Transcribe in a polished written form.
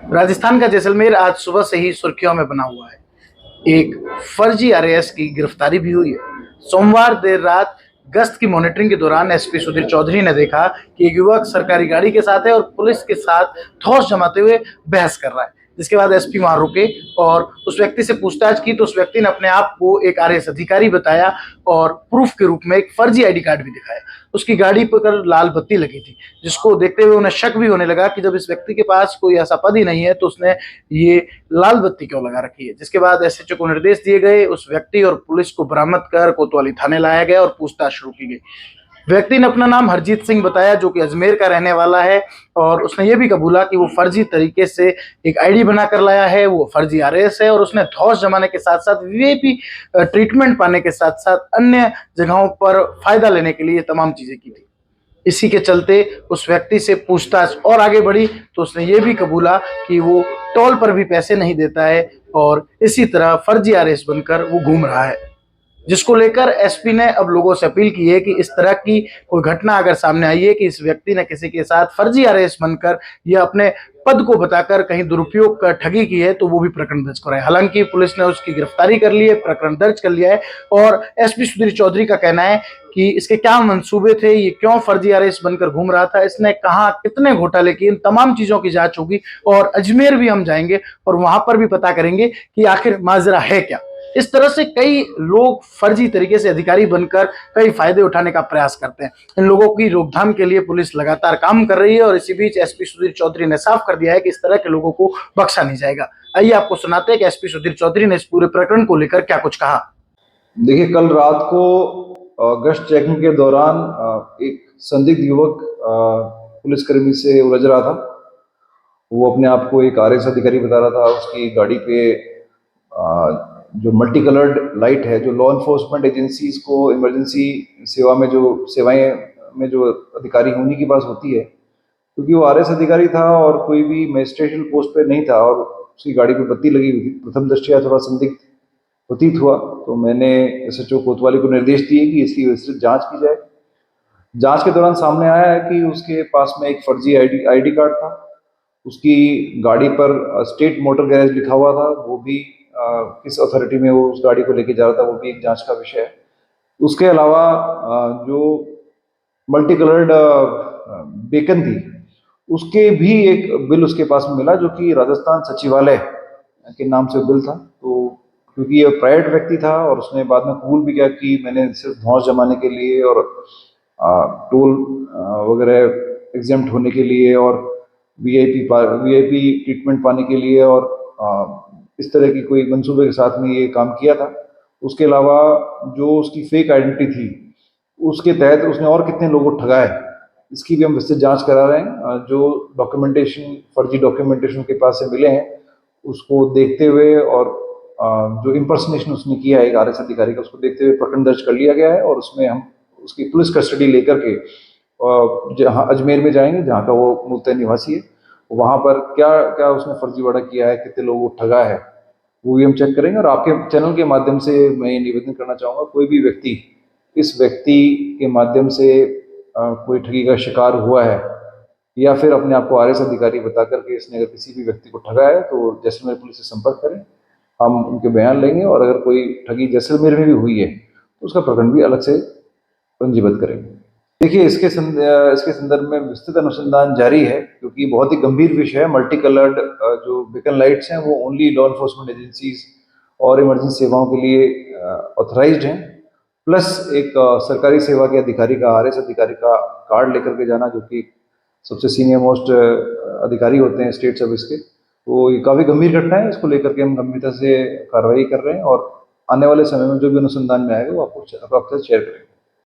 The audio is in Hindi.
राजस्थान का जैसलमेर आज सुबह से ही सुर्खियों में बना हुआ है। एक फर्जी आरएएस की गिरफ्तारी भी हुई है। सोमवार देर रात गश्त की मॉनिटरिंग के दौरान एसपी सुधीर चौधरी ने देखा कि एक युवक सरकारी गाड़ी के साथ है और पुलिस के साथ धौंस जमाते हुए बहस कर रहा है। जिसके बाद एसपी वहां रुके और उस व्यक्ति से पूछताछ की तो उस व्यक्ति ने अपने आप को एक आरएएस अधिकारी बताया और प्रूफ के रूप में एक फर्जी आईडी कार्ड भी दिखाया। उसकी गाड़ी पर लाल बत्ती लगी थी, जिसको देखते हुए उन्हें शक भी होने लगा कि जब इस व्यक्ति के पास कोई ऐसा पद ही नहीं है तो उसने ये लाल बत्ती क्यों लगा रखी है। जिसके बाद एसएचओ को निर्देश दिए गए, उस व्यक्ति और पुलिस को बरामद कर कोतवाली थाने लाया गया और पूछताछ शुरू की गई। व्यक्ति ने अपना नाम हरजीत सिंह बताया, जो कि अजमेर का रहने वाला है, और उसने ये भी कबूला कि वो फर्जी तरीके से एक आईडी बनाकर लाया है, वो फर्जी आरएएस है और उसने धौंस जमाने के साथ साथ वीआईपी ट्रीटमेंट पाने के साथ साथ अन्य जगहों पर फायदा लेने के लिए तमाम चीजें की थी। इसी के चलते उस व्यक्ति से पूछताछ और आगे बढ़ी तो उसने ये भी कबूला कि वो टोल पर भी पैसे नहीं देता है और इसी तरह फर्जी आरएएस बनकर वो घूम रहा है। जिसको लेकर एसपी ने अब लोगों से अपील की है कि इस तरह की कोई घटना अगर सामने आई है कि इस व्यक्ति ने किसी के साथ फर्जी आरएएस बनकर या अपने पद को बताकर कहीं दुरुपयोग कर ठगी की है तो वो भी प्रकरण दर्ज कराए। हालांकि पुलिस ने उसकी गिरफ्तारी कर ली है, प्रकरण दर्ज कर लिया है और एसपी सुधीर चौधरी का कहना है कि इसके क्या मंसूबे थे, ये क्यों फर्जी आरएएस बनकर घूम रहा था, इसने कहा कितने घोटाले किए, इन तमाम चीजों की जांच होगी और अजमेर भी हम जाएंगे और वहां पर भी पता करेंगे कि आखिर माजरा है क्या। इस तरह से कई लोग फर्जी तरीके से अधिकारी बनकर कई फायदे उठाने का प्रयास करते हैं। इन लोगों की रोकथाम के लिए पुलिस लगातार काम कर रही है और इसी बीच एसपी सुधीर चौधरी ने साफ कर दिया है कि इस तरह के लोगों को बख्शा नहीं जाएगा। आइए आपको सुनाते हैं कि एसपी सुधीर चौधरी ने इस पूरे प्रकरण को लेकर क्या कुछ कहा। देखिए, कल रात को गश्त चेकिंग के दौरान एक संदिग्ध युवक पुलिसकर्मी से उलझ रहा था। वो अपने आप को एक आरएएस अधिकारी बता रहा था। उसकी गाड़ी पे जो मल्टी कलर्ड लाइट है, जो लॉ इन्फोर्समेंट एजेंसीज को इमरजेंसी सेवा में जो सेवाएं में जो अधिकारी उन्हीं के पास होती है, क्योंकि वो आरएएस अधिकारी था और कोई भी मजिस्ट्रेशन पोस्ट पे नहीं था और उसकी गाड़ी पे बत्ती लगी हुई थी। प्रथम दृष्टया थोड़ा संदिग्ध प्रतीत हुआ तो मैंने एसएचओ कोतवाली को निर्देश दिए कि इसकी विस्तृत जांच की जाए। जांच के दौरान सामने आया है कि उसके पास में एक फर्जी आईडी कार्ड था। उसकी गाड़ी पर स्टेट मोटर गैरेज लिखा हुआ था। वो भी किस अथॉरिटी में वो उस गाड़ी को लेके जा रहा था वो भी एक जांच का विषय है। उसके अलावा जो मल्टी कलर्ड बेकन थी, उसके भी एक बिल उसके पास में मिला, जो कि राजस्थान सचिवालय के नाम से बिल था। तो क्योंकि ये प्राइवेट व्यक्ति था और उसने बाद में कबूल भी किया कि मैंने सिर्फ धौंस जमाने के लिए और टोल वगैरह एग्जेम्प्ट होने के लिए और वीआईपी ट्रीटमेंट पाने के लिए और इस तरह की कोई मंसूबे के साथ में ये काम किया था। उसके अलावा जो उसकी फेक आइडेंटिटी थी, उसके तहत उसने और कितने लोगों को ठगा है, इसकी भी हम विस्तृत जांच करा रहे हैं। जो डॉक्यूमेंटेशन, फर्जी डॉक्यूमेंटेशन के पास से मिले हैं, उसको देखते हुए और जो इम्पर्सनेशन उसने किया है एक आरएएस अधिकारी का, उसको देखते हुए प्रकरण दर्ज कर लिया गया है और उसमें हम उसकी पुलिस कस्टडी लेकर के जहाँ अजमेर में जाएंगे, जहाँ का वो मूलतः निवासी है, वहाँ पर क्या क्या उसने फर्जीवाड़ा किया है, कितने लोगों को ठगा है, वो भी हम चेक करेंगे। और आपके चैनल के माध्यम से मैं ये निवेदन करना चाहूँगा, कोई भी व्यक्ति इस व्यक्ति के माध्यम से कोई ठगी का शिकार हुआ है या फिर अपने आप को आरएएस अधिकारी बता करके इसने अगर किसी भी व्यक्ति को ठगा है तो जैसलमेर पुलिस से संपर्क करें, हम उनके बयान लेंगे। और अगर कोई ठगी जैसलमेर में भी हुई है तो उसका प्रकरण भी अलग से पंजीबद्ध करेंगे। देखिए, इसके संदर्भ में विस्तृत अनुसंधान जारी है, क्योंकि बहुत ही गंभीर विषय है। मल्टी कलर्ड जो बीकन लाइट्स हैं वो ओनली लॉ इन्फोर्समेंट एजेंसीज और इमरजेंसी सेवाओं के लिए ऑथराइज्ड हैं। प्लस एक सरकारी सेवा के अधिकारी का, आरएएस अधिकारी का कार्ड लेकर के जाना, जो कि सबसे सीनियर मोस्ट अधिकारी होते हैं स्टेट सर्विस के, तो ये काफ़ी गंभीर घटना है। इसको लेकर के हम गंभीरता से कार्रवाई कर रहे हैं और आने वाले समय में जो भी अनुसंधान में आएगा वो आपको शेयर करेंगे।